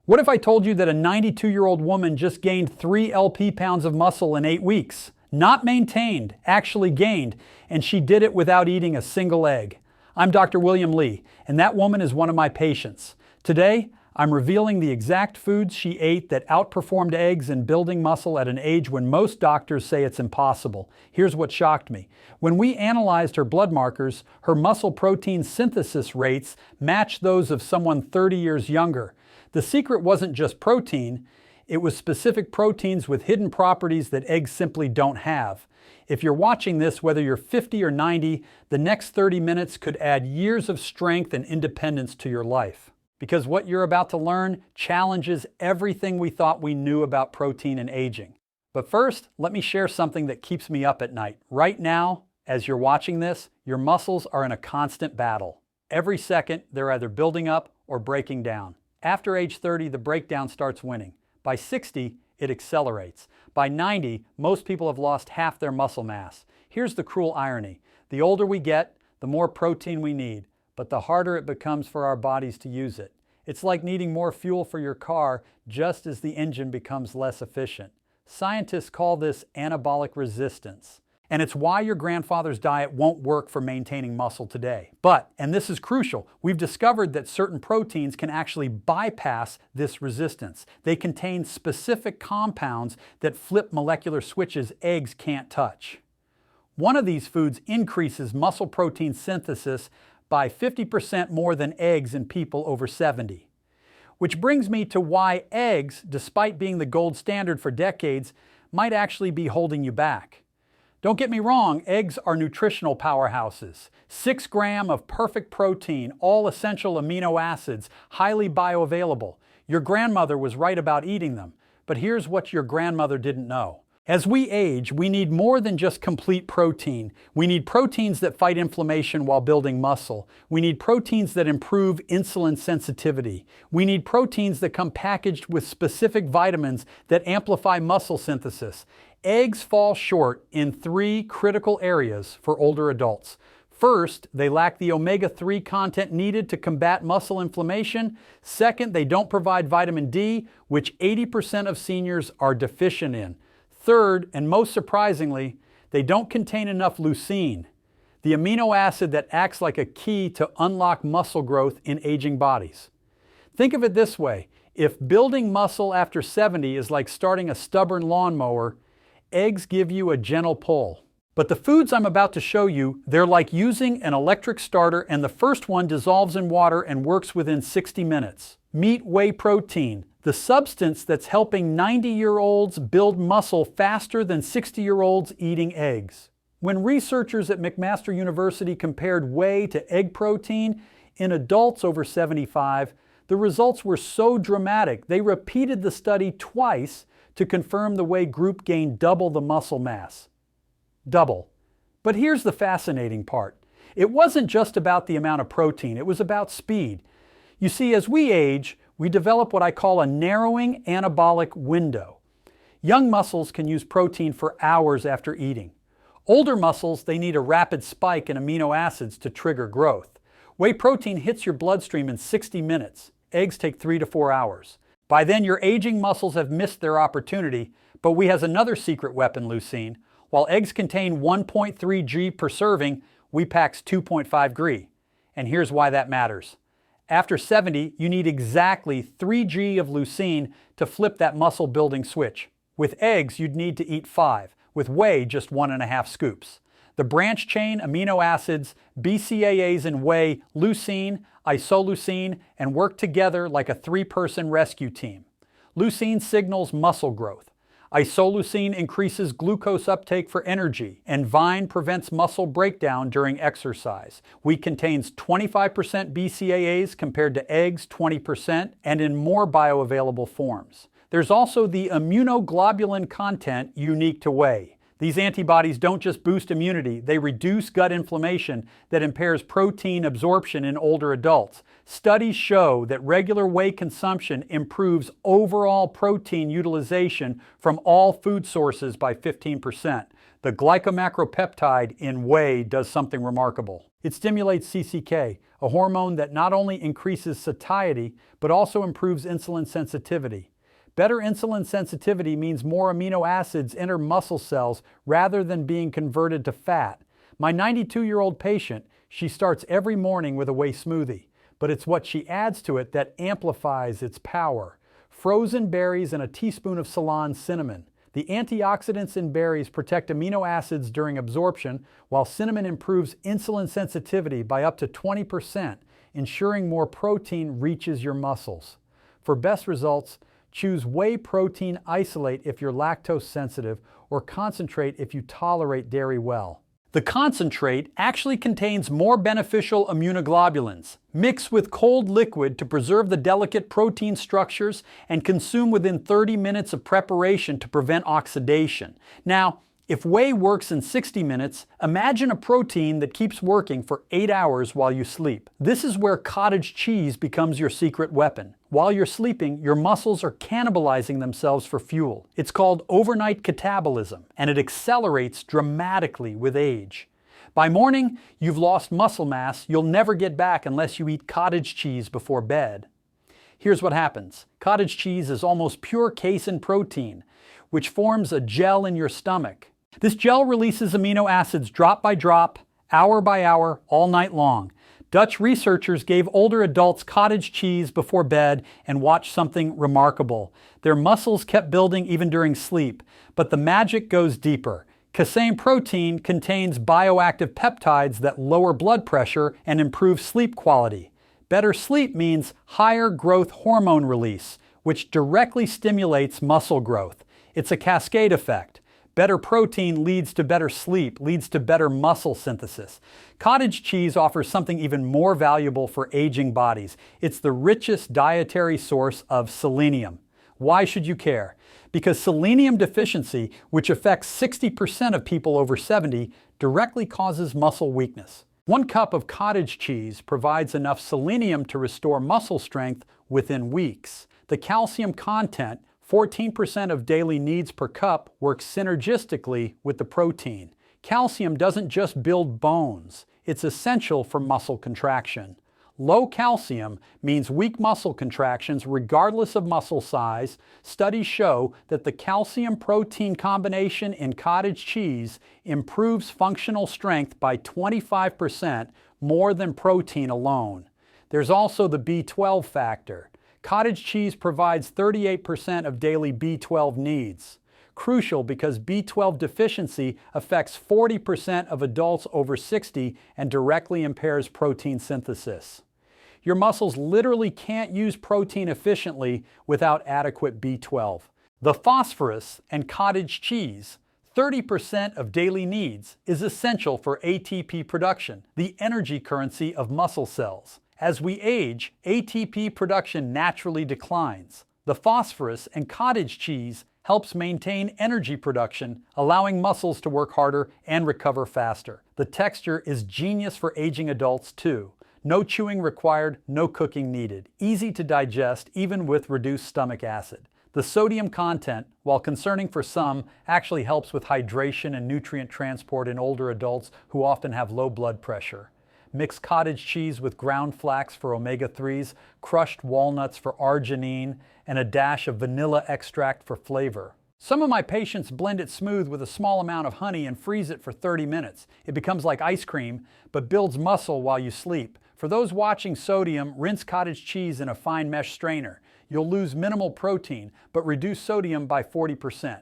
What if I told you that a 92-year-old woman just gained 3 lp-pounds of muscle in 8 weeks? Not maintained, actually gained, and she did it without eating a single egg. I'm Dr. William Lee, and that woman is one of my patients. Today, I'm revealing the exact foods she ate that outperformed eggs in building muscle at an age when most doctors say it's impossible. Here's what shocked me. When we analyzed her blood markers, her muscle protein synthesis rates matched those of someone 30 years younger. The secret wasn't just protein, it was specific proteins with hidden properties that eggs simply don't have. If you're watching this, whether you're 50 or 90, the next 30 minutes could add years of strength and independence to your life. Because what you're about to learn challenges everything we thought we knew about protein and aging. But first, let me share something that keeps me up at night. Right now, as you're watching this, your muscles are in a constant battle. Every second, they're either building up or breaking down. After age 30, the breakdown starts winning. By 60, it accelerates. By 90, most people have lost half their muscle mass. Here's the cruel irony. The older we get, the more protein we need, but the harder it becomes for our bodies to use it. It's like needing more fuel for your car just as the engine becomes less efficient. Scientists call this anabolic resistance. And it's why your grandfather's diet won't work for maintaining muscle today. But, and this is crucial, we've discovered that certain proteins can actually bypass this resistance. They contain specific compounds that flip molecular switches eggs can't touch. One of these foods increases muscle protein synthesis by 50% more than eggs in people over 70. Which brings me to why eggs, despite being the gold standard for decades, might actually be holding you back. Don't get me wrong, eggs are nutritional powerhouses. 6 grams of perfect protein, all essential amino acids, highly bioavailable. Your grandmother was right about eating them, but here's what your grandmother didn't know. As we age, we need more than just complete protein. We need proteins that fight inflammation while building muscle. We need proteins that improve insulin sensitivity. We need proteins that come packaged with specific vitamins that amplify muscle synthesis. Eggs fall short in 3 critical areas for older adults. First, they lack the omega-3 content needed to combat muscle inflammation. Second, they don't provide vitamin D, which 80% of seniors are deficient in. Third, and most surprisingly, they don't contain enough leucine, the amino acid that acts like a key to unlock muscle growth in aging bodies. Think of it this way, if building muscle after 70 is like starting a stubborn lawnmower, eggs give you a gentle pull. But the foods I'm about to show you, they're like using an electric starter, and the first one dissolves in water and works within 60 minutes. Meet whey protein, the substance that's helping 90-year-olds build muscle faster than 60-year-olds eating eggs. When researchers at McMaster University compared whey to egg protein in adults over 75, the results were so dramatic they repeated the study twice to confirm the whey group gained double the muscle mass. Double. But here's the fascinating part. It wasn't just about the amount of protein, it was about speed. You see, as we age, we develop what I call a narrowing anabolic window. Young muscles can use protein for hours after eating. Older muscles, they need a rapid spike in amino acids to trigger growth. Whey protein hits your bloodstream in 60 minutes. Eggs take 3 to 4 hours. By then, your aging muscles have missed their opportunity, but whey has another secret weapon, leucine. While eggs contain 1.3 G per serving, whey packs 2.5 G. And here's why that matters. After 70, you need exactly 3 G of leucine to flip that muscle building switch. With eggs, you'd need to eat 5. With whey, just 1.5 scoops. The branch chain amino acids, BCAAs in whey, leucine, isoleucine, and work together like a 3-person rescue team. Leucine signals muscle growth. Isoleucine increases glucose uptake for energy, and Vine prevents muscle breakdown during exercise. Wheat contains 25% BCAAs compared to eggs 20%, and in more bioavailable forms. There's also the immunoglobulin content unique to whey. These antibodies don't just boost immunity, they reduce gut inflammation that impairs protein absorption in older adults. Studies show that regular whey consumption improves overall protein utilization from all food sources by 15%. The glycomacropeptide in whey does something remarkable. It stimulates CCK, a hormone that not only increases satiety, but also improves insulin sensitivity. Better insulin sensitivity means more amino acids enter muscle cells rather than being converted to fat. My 92-year-old patient, she starts every morning with a whey smoothie, but it's what she adds to it that amplifies its power. Frozen berries and a teaspoon of Ceylon cinnamon. The antioxidants in berries protect amino acids during absorption, while cinnamon improves insulin sensitivity by up to 20%, ensuring more protein reaches your muscles. For best results, choose whey protein isolate if you're lactose sensitive, or concentrate if you tolerate dairy well. The concentrate actually contains more beneficial immunoglobulins. Mix with cold liquid to preserve the delicate protein structures and consume within 30 minutes of preparation to prevent oxidation. Now, if whey works in 60 minutes, imagine a protein that keeps working for 8 hours while you sleep. This is where cottage cheese becomes your secret weapon. While you're sleeping, your muscles are cannibalizing themselves for fuel. It's called overnight catabolism, and it accelerates dramatically with age. By morning, you've lost muscle mass you'll never get back unless you eat cottage cheese before bed. Here's what happens. Cottage cheese is almost pure casein protein, which forms a gel in your stomach. This gel releases amino acids drop by drop, hour by hour, all night long. Dutch researchers gave older adults cottage cheese before bed and watched something remarkable. Their muscles kept building even during sleep, but the magic goes deeper. Casein protein contains bioactive peptides that lower blood pressure and improve sleep quality. Better sleep means higher growth hormone release, which directly stimulates muscle growth. It's a cascade effect. Better protein leads to better sleep, leads to better muscle synthesis. Cottage cheese offers something even more valuable for aging bodies. It's the richest dietary source of selenium. Why should you care? Because selenium deficiency, which affects 60% of people over 70, directly causes muscle weakness. 1 cup of cottage cheese provides enough selenium to restore muscle strength within weeks. The calcium content, 14% of daily needs per cup, works synergistically with the protein. Calcium doesn't just build bones, it's essential for muscle contraction. Low calcium means weak muscle contractions regardless of muscle size. Studies show that the calcium-protein combination in cottage cheese improves functional strength by 25% more than protein alone. There's also the B12 factor. Cottage cheese provides 38% of daily B12 needs. Crucial because B12 deficiency affects 40% of adults over 60 and directly impairs protein synthesis. Your muscles literally can't use protein efficiently without adequate B12. The phosphorus in cottage cheese, 30% of daily needs, is essential for ATP production, the energy currency of muscle cells. As we age, ATP production naturally declines. The phosphorus in cottage cheese helps maintain energy production, allowing muscles to work harder and recover faster. The texture is genius for aging adults too. No chewing required, no cooking needed. Easy to digest even with reduced stomach acid. The sodium content, while concerning for some, actually helps with hydration and nutrient transport in older adults who often have low blood pressure. Mix cottage cheese with ground flax for omega-3s, crushed walnuts for arginine, and a dash of vanilla extract for flavor. Some of my patients blend it smooth with a small amount of honey and freeze it for 30 minutes. It becomes like ice cream, but builds muscle while you sleep. For those watching sodium, rinse cottage cheese in a fine mesh strainer. You'll lose minimal protein, but reduce sodium by 40%.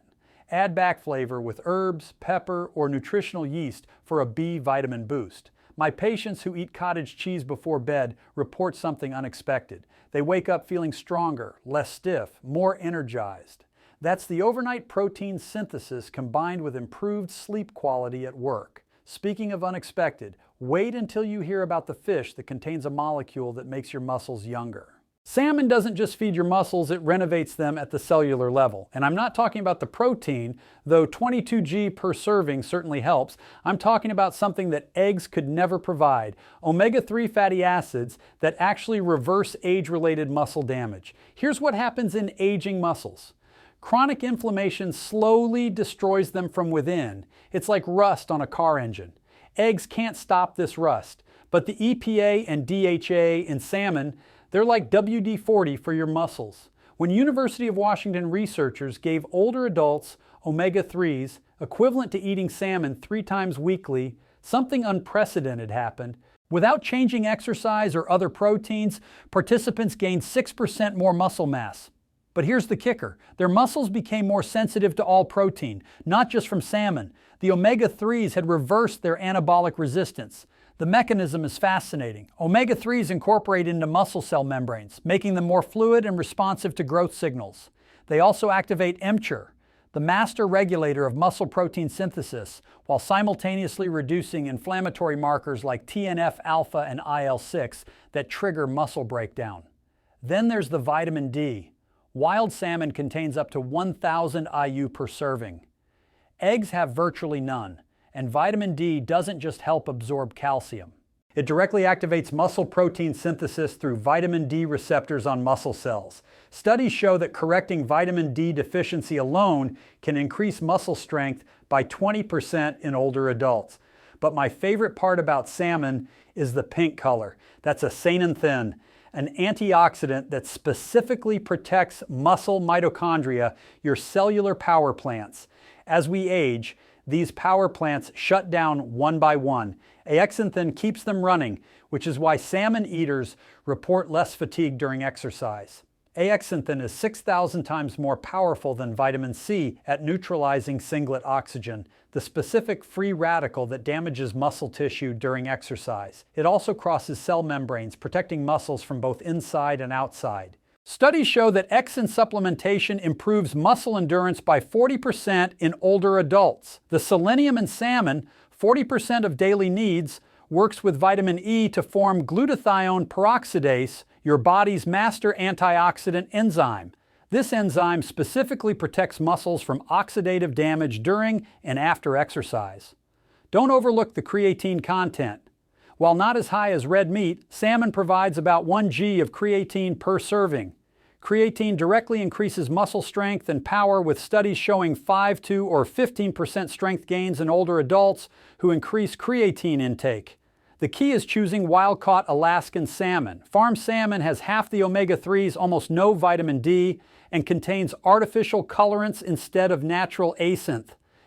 Add back flavor with herbs, pepper, or nutritional yeast for a B vitamin boost. My patients who eat cottage cheese before bed report something unexpected. They wake up feeling stronger, less stiff, more energized. That's the overnight protein synthesis combined with improved sleep quality at work. Speaking of unexpected, wait until you hear about the fish that contains a molecule that makes your muscles younger. Salmon doesn't just feed your muscles, it renovates them at the cellular level. And I'm not talking about the protein, though 22 g per serving certainly helps. I'm talking about something that eggs could never provide, omega-3 fatty acids that actually reverse age-related muscle damage. Here's what happens in aging muscles. Chronic inflammation slowly destroys them from within. It's like rust on a car engine. Eggs can't stop this rust, But the EPA and DHA in salmon, they're like WD-40 for your muscles. When University of Washington researchers gave older adults omega-3s equivalent to eating salmon 3 times weekly, something unprecedented happened. Without changing exercise or other proteins, participants gained 6% more muscle mass. But here's the kicker. Their muscles became more sensitive to all protein, not just from salmon. The omega-3s had reversed their anabolic resistance. The mechanism is fascinating. Omega-3s incorporate into muscle cell membranes, making them more fluid and responsive to growth signals. They also activate mTOR, the master regulator of muscle protein synthesis, while simultaneously reducing inflammatory markers like TNF-alpha and IL-6 that trigger muscle breakdown. Then there's the vitamin D. Wild salmon contains up to 1,000 IU per serving. Eggs have virtually none, and vitamin D doesn't just help absorb calcium. It directly activates muscle protein synthesis through vitamin D receptors on muscle cells. Studies show that correcting vitamin D deficiency alone can increase muscle strength by 20% in older adults. But my favorite part about salmon is the pink color. That's acanthamin, an antioxidant that specifically protects muscle mitochondria, your cellular power plants. As we age, these power plants shut down one by one. Acanthamin keeps them running, which is why salmon eaters report less fatigue during exercise. Acanthamin is 6,000 times more powerful than vitamin C at neutralizing singlet oxygen, the specific free radical that damages muscle tissue during exercise. It also crosses cell membranes, protecting muscles from both inside and outside. Studies show that Xanthan supplementation improves muscle endurance by 40% in older adults. The selenium in salmon, 40% of daily needs, works with vitamin E to form glutathione peroxidase, your body's master antioxidant enzyme. This enzyme specifically protects muscles from oxidative damage during and after exercise. Don't overlook the creatine content. While not as high as red meat, salmon provides about 1 g of creatine per serving. Creatine directly increases muscle strength and power, with studies showing 5 to or 15% strength gains in older adults who increase creatine intake. The key is choosing wild-caught Alaskan salmon. Farm salmon has half the omega-3s, almost no vitamin D, and contains artificial colorants instead of natural acanthamin.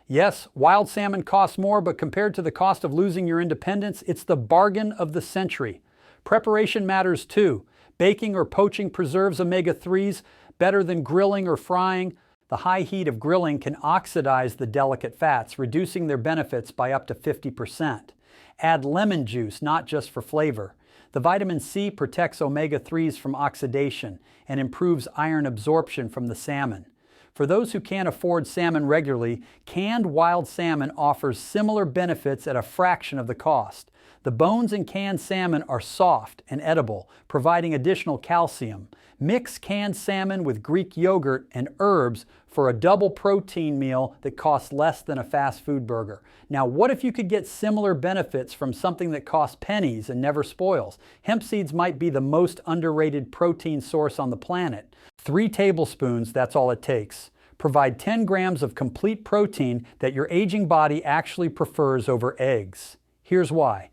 Yes, wild salmon costs more, but compared to the cost of losing your independence, it's the bargain of the century. Preparation matters too. Baking or poaching preserves omega-3s better than grilling or frying. The high heat of grilling can oxidize the delicate fats, reducing their benefits by up to 50%. Add lemon juice, not just for flavor. The vitamin C protects omega-3s from oxidation and improves iron absorption from the salmon. For those who can't afford salmon regularly, canned wild salmon offers similar benefits at a fraction of the cost. The bones in canned salmon are soft and edible, providing additional calcium. Mix canned salmon with Greek yogurt and herbs for a double protein meal that costs less than a fast food burger. Now, what if you could get similar benefits from something that costs pennies and never spoils? Hemp seeds might be the most underrated protein source on the planet. 3 tablespoons, that's all it takes. Provide 10 grams of complete protein that your aging body actually prefers over eggs. Here's why.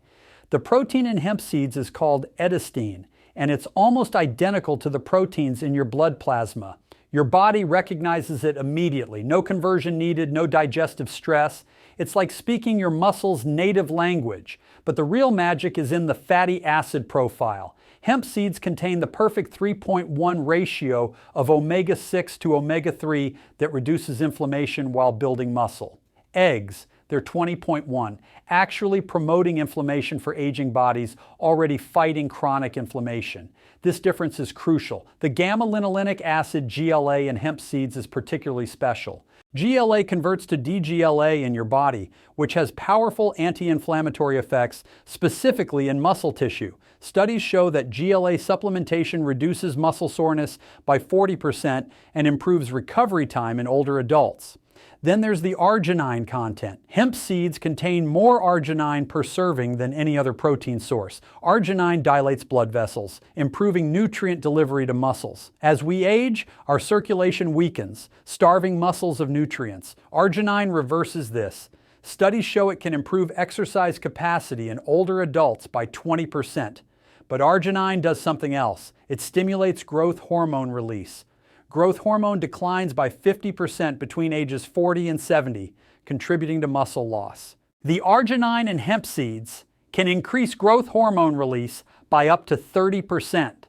The protein in hemp seeds is called edestine, and it's almost identical to the proteins in your blood plasma. Your body recognizes it immediately. No conversion needed, no digestive stress. It's like speaking your muscles' native language. But the real magic is in the fatty acid profile. Hemp seeds contain the perfect 3.1 ratio of omega-6 to omega-3 that reduces inflammation while building muscle. Eggs, they're 20.1, actually promoting inflammation for aging bodies already fighting chronic inflammation. This difference is crucial. The gamma-linolenic acid GLA in hemp seeds is particularly special. GLA converts to DGLA in your body, which has powerful anti-inflammatory effects, specifically in muscle tissue. Studies show that GLA supplementation reduces muscle soreness by 40% and improves recovery time in older adults. Then there's the arginine content. Hemp seeds contain more arginine per serving than any other protein source. Arginine dilates blood vessels, improving nutrient delivery to muscles. As we age, our circulation weakens, starving muscles of nutrients. Arginine reverses this. Studies show it can improve exercise capacity in older adults by 20%. But arginine does something else. It stimulates growth hormone release. Growth hormone declines by 50% between ages 40 and 70, contributing to muscle loss. The arginine in hemp seeds can increase growth hormone release by up to 30%,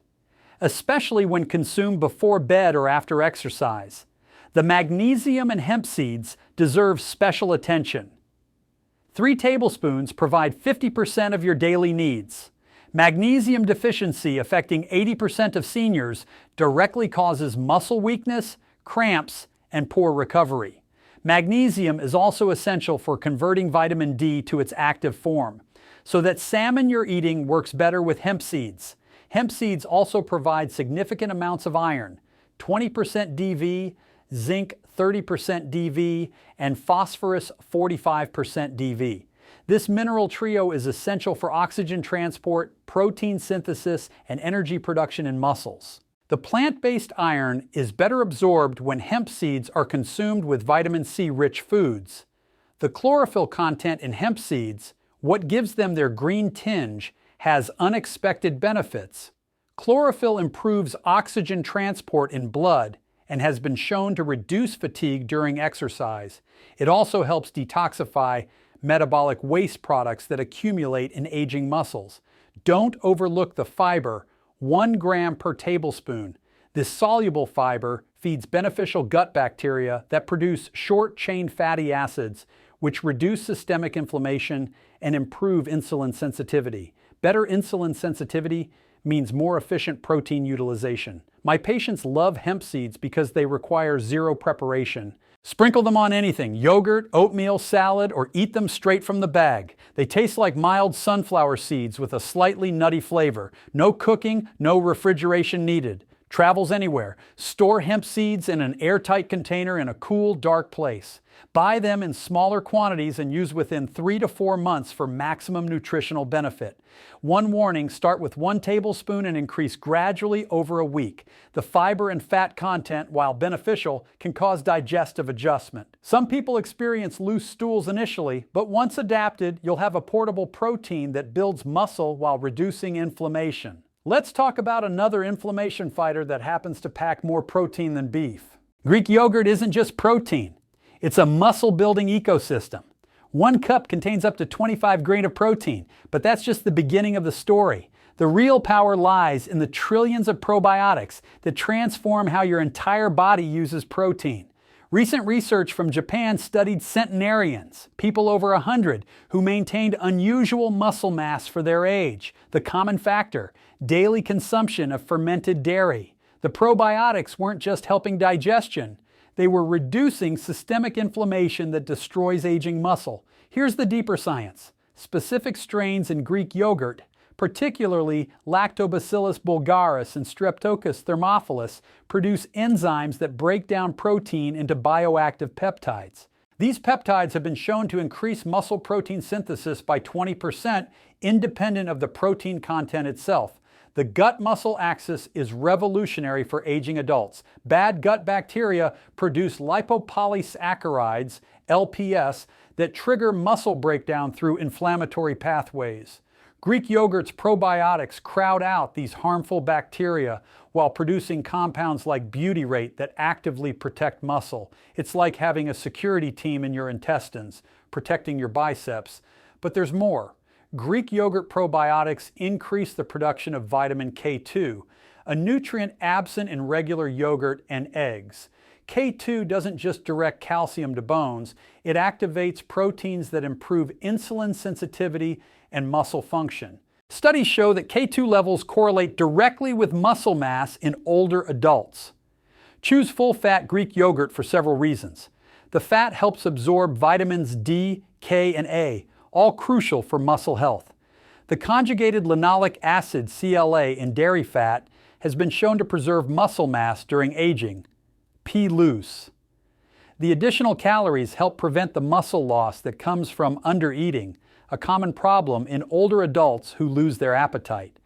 especially when consumed before bed or after exercise. The magnesium in hemp seeds deserves special attention. 3 tablespoons provide 50% of your daily needs. Magnesium deficiency affecting 80% of seniors directly causes muscle weakness, cramps, and poor recovery. Magnesium is also essential for converting vitamin D to its active form, so that salmon you're eating works better with hemp seeds. Hemp seeds also provide significant amounts of iron, 20% DV, zinc 30% DV, and phosphorus 45% DV. This mineral trio is essential for oxygen transport, protein synthesis, and energy production in muscles. The plant-based iron is better absorbed when hemp seeds are consumed with vitamin C-rich foods. The chlorophyll content in hemp seeds, what gives them their green tinge, has unexpected benefits. Chlorophyll improves oxygen transport in blood and has been shown to reduce fatigue during exercise. It also helps detoxify metabolic waste products that accumulate in aging muscles. Don't overlook the fiber, 1 gram per tablespoon. This soluble fiber feeds beneficial gut bacteria that produce short-chain fatty acids, which reduce systemic inflammation and improve insulin sensitivity. Better insulin sensitivity means more efficient protein utilization. My patients love hemp seeds because they require zero preparation. Sprinkle them on anything, yogurt, oatmeal, salad, or eat them straight from the bag. They taste like mild sunflower seeds with a slightly nutty flavor. No cooking, no refrigeration needed. Travels anywhere. Store hemp seeds in an airtight container in a cool, dark place. Buy them in smaller quantities and use within 3 to 4 months for maximum nutritional benefit. One warning, start with 1 tablespoon and increase gradually over a week. The fiber and fat content, while beneficial, can cause digestive adjustment. Some people experience loose stools initially, but once adapted, you'll have a portable protein that builds muscle while reducing inflammation. Let's talk about another inflammation fighter that happens to pack more protein than beef. Greek yogurt isn't just protein. It's a muscle-building ecosystem. 1 cup contains up to 25 grams of protein, but that's just the beginning of the story. The real power lies in the trillions of probiotics that transform how your entire body uses protein. Recent research from Japan studied centenarians, people over 100, who maintained unusual muscle mass for their age. The common factor, daily consumption of fermented dairy. The probiotics weren't just helping digestion. They were reducing systemic inflammation that destroys aging muscle. Here's the deeper science. Specific strains in Greek yogurt, particularly Lactobacillus bulgaris and Streptococcus thermophilus, produce enzymes that break down protein into bioactive peptides. These peptides have been shown to increase muscle protein synthesis by 20%, independent of the protein content itself. The gut-muscle axis is revolutionary for aging adults. Bad gut bacteria produce lipopolysaccharides, LPS, that trigger muscle breakdown through inflammatory pathways. Greek yogurt's probiotics crowd out these harmful bacteria while producing compounds like butyrate that actively protect muscle. It's like having a security team in your intestines, protecting your biceps. But there's more. Greek yogurt probiotics increase the production of vitamin K2, a nutrient absent in regular yogurt and eggs. K2 doesn't just direct calcium to bones, it activates proteins that improve insulin sensitivity and muscle function. Studies show that K2 levels correlate directly with muscle mass in older adults. Choose full-fat Greek yogurt for several reasons. The fat helps absorb vitamins D, K, and A, all crucial for muscle health. The conjugated linoleic acid, CLA, in dairy fat has been shown to preserve muscle mass during aging. Pea loose. The additional calories help prevent the muscle loss that comes from undereating, a common problem in older adults who lose their appetite.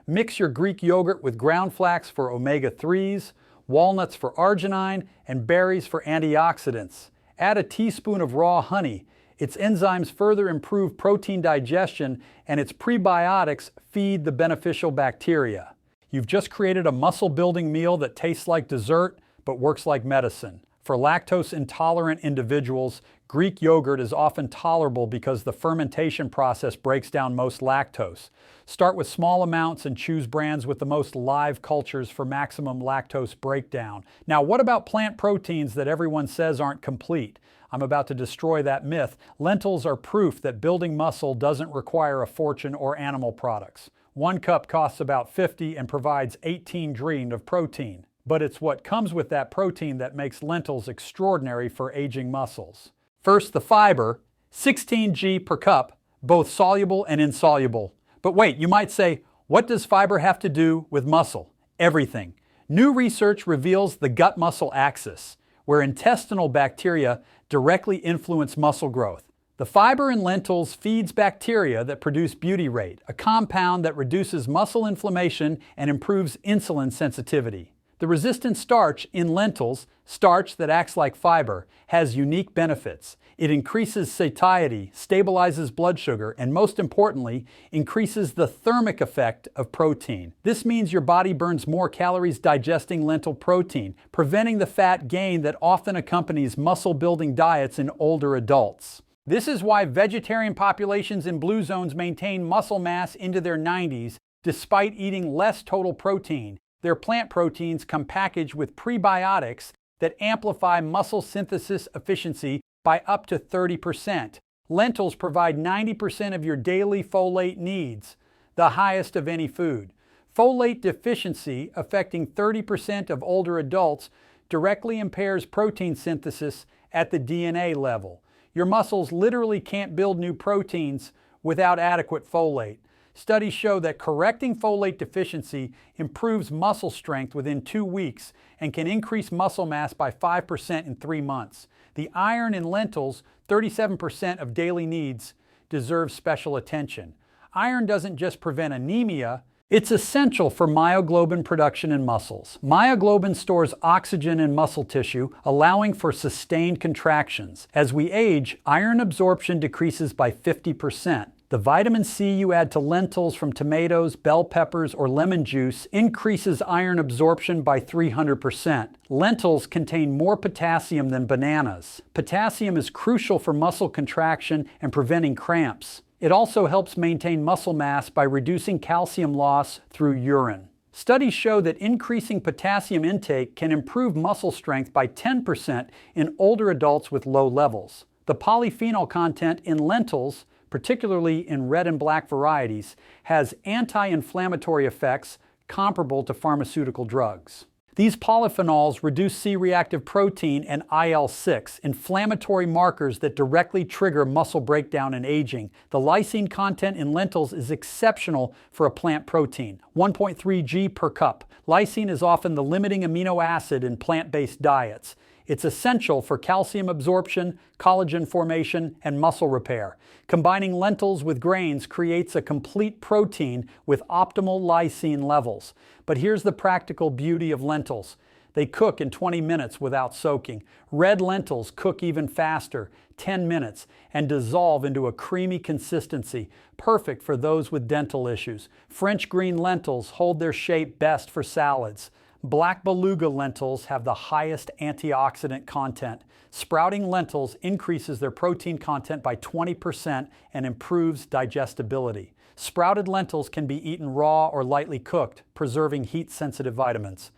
Mix your Greek yogurt with ground flax for omega-3s, walnuts for arginine, and berries for antioxidants. Add a teaspoon of raw honey. Its enzymes further improve protein digestion, and its prebiotics feed the beneficial bacteria. You've just created a muscle-building meal that tastes like dessert, but works like medicine. For lactose-intolerant individuals, Greek yogurt is often tolerable because the fermentation process breaks down most lactose. Start with small amounts and choose brands with the most live cultures for maximum lactose breakdown. Now, what about plant proteins that everyone says aren't complete? I'm about to destroy that myth. Lentils are proof that building muscle doesn't require a fortune or animal products. 1 cup costs about 50 and provides 18 grams of protein. But it's what comes with that protein that makes lentils extraordinary for aging muscles. First, the fiber, 16 grams per cup, both soluble and insoluble. But wait, you might say, what does fiber have to do with muscle? Everything. New research reveals the gut-muscle axis, where intestinal bacteria directly influence muscle growth. The fiber in lentils feeds bacteria that produce butyrate, a compound that reduces muscle inflammation and improves insulin sensitivity. The resistant starch in lentils, starch that acts like fiber, has unique benefits. It increases satiety, stabilizes blood sugar, and most importantly, increases the thermic effect of protein. This means your body burns more calories digesting lentil protein, preventing the fat gain that often accompanies muscle-building diets in older adults. This is why vegetarian populations in blue zones maintain muscle mass into their 90s despite eating less total protein. Their plant proteins come packaged with prebiotics that amplify muscle synthesis efficiency by up to 30%. Lentils provide 90% of your daily folate needs, the highest of any food. Folate deficiency, affecting 30% of older adults, directly impairs protein synthesis at the DNA level. Your muscles literally can't build new proteins without adequate folate. Studies show that correcting folate deficiency improves muscle strength within 2 weeks and can increase muscle mass by 5% in 3 months. The iron in lentils, 37% of daily needs, deserves special attention. Iron doesn't just prevent anemia, it's essential for myoglobin production in muscles. Myoglobin stores oxygen in muscle tissue, allowing for sustained contractions. As we age, iron absorption decreases by 50%. The vitamin C you add to lentils from tomatoes, bell peppers, or lemon juice increases iron absorption by 300%. Lentils contain more potassium than bananas. Potassium is crucial for muscle contraction and preventing cramps. It also helps maintain muscle mass by reducing calcium loss through urine. Studies show that increasing potassium intake can improve muscle strength by 10% in older adults with low levels. The polyphenol content in lentils, particularly in red and black varieties, has anti-inflammatory effects comparable to pharmaceutical drugs. These polyphenols reduce C-reactive protein and IL-6, inflammatory markers that directly trigger muscle breakdown and aging. The lysine content in lentils is exceptional for a plant protein, 1.3 g per cup. Lysine is often the limiting amino acid in plant-based diets. It's essential for calcium absorption, collagen formation, and muscle repair. Combining lentils with grains creates a complete protein with optimal lysine levels. But here's the practical beauty of lentils. They cook in 20 minutes without soaking. Red lentils cook even faster, 10 minutes, and dissolve into a creamy consistency, perfect for those with dental issues. French green lentils hold their shape best for salads. Black beluga lentils have the highest antioxidant content. Sprouting lentils increases their protein content by 20% and improves digestibility. Sprouted lentils can be eaten raw or lightly cooked, preserving heat-sensitive vitamins.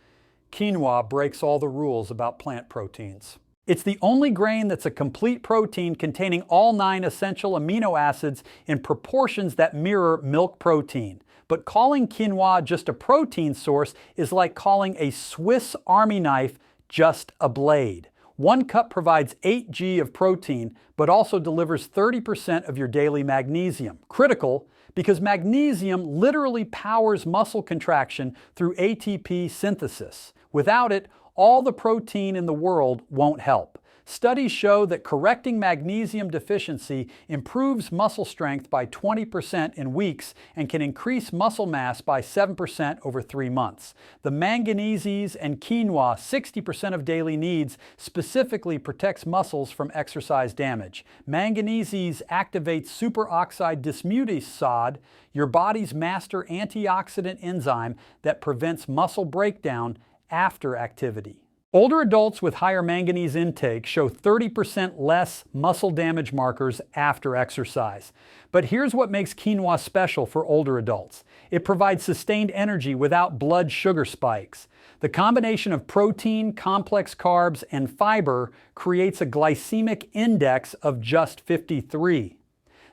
Quinoa breaks all the rules about plant proteins. It's the only grain that's a complete protein containing all 9 essential amino acids in proportions that mirror milk protein. But calling quinoa just a protein source is like calling a Swiss Army knife just a blade. 1 cup provides 8 g of protein, but also delivers 30% of your daily magnesium. Critical because magnesium literally powers muscle contraction through ATP synthesis. Without it, all the protein in the world won't help. Studies show that correcting magnesium deficiency improves muscle strength by 20% in weeks and can increase muscle mass by 7% over 3 months. The manganeses and quinoa, 60% of daily needs, specifically protects muscles from exercise damage. Manganeses activates superoxide dismutase SOD, your body's master antioxidant enzyme that prevents muscle breakdown after activity. Older adults with higher manganese intake show 30% less muscle damage markers after exercise. But here's what makes quinoa special for older adults. It provides sustained energy without blood sugar spikes. The combination of protein, complex carbs, and fiber creates a glycemic index of just 53.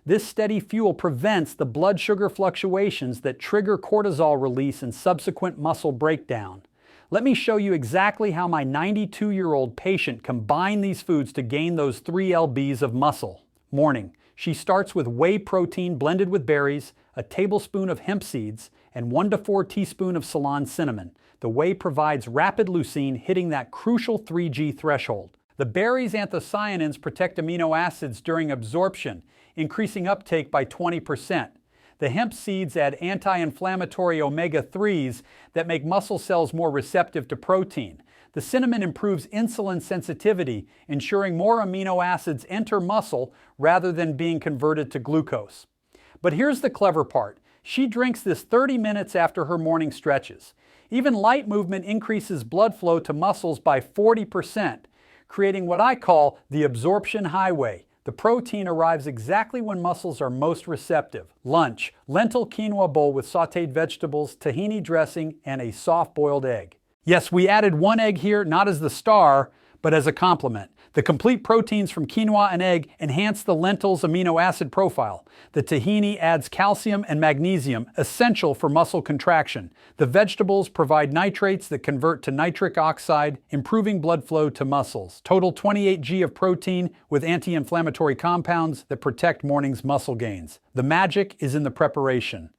This steady fuel prevents the blood sugar fluctuations that trigger cortisol release and subsequent muscle breakdown. Let me show you exactly how my 92-year-old patient combined these foods to gain those 3 lbs of muscle. Morning. She starts with whey protein blended with berries, a tablespoon of hemp seeds, and 1 to 4 teaspoons of Ceylon cinnamon. The whey provides rapid leucine, hitting that crucial 3G threshold. The berries' anthocyanins protect amino acids during absorption, increasing uptake by 20%. The hemp seeds add anti-inflammatory omega-3s that make muscle cells more receptive to protein. The cinnamon improves insulin sensitivity, ensuring more amino acids enter muscle rather than being converted to glucose. But here's the clever part. She drinks this 30 minutes after her morning stretches. Even light movement increases blood flow to muscles by 40%, creating what I call the absorption highway. The protein arrives exactly when muscles are most receptive. Lunch: lentil quinoa bowl with sautéed vegetables, tahini dressing, and a soft-boiled egg. Yes, we added 1 egg here, not as the star, but as a complement. The complete proteins from quinoa and egg enhance the lentils' amino acid profile. The tahini adds calcium and magnesium, essential for muscle contraction. The vegetables provide nitrates that convert to nitric oxide, improving blood flow to muscles. Total 28 g of protein with anti-inflammatory compounds that protect morning's muscle gains. The magic is in the preparation.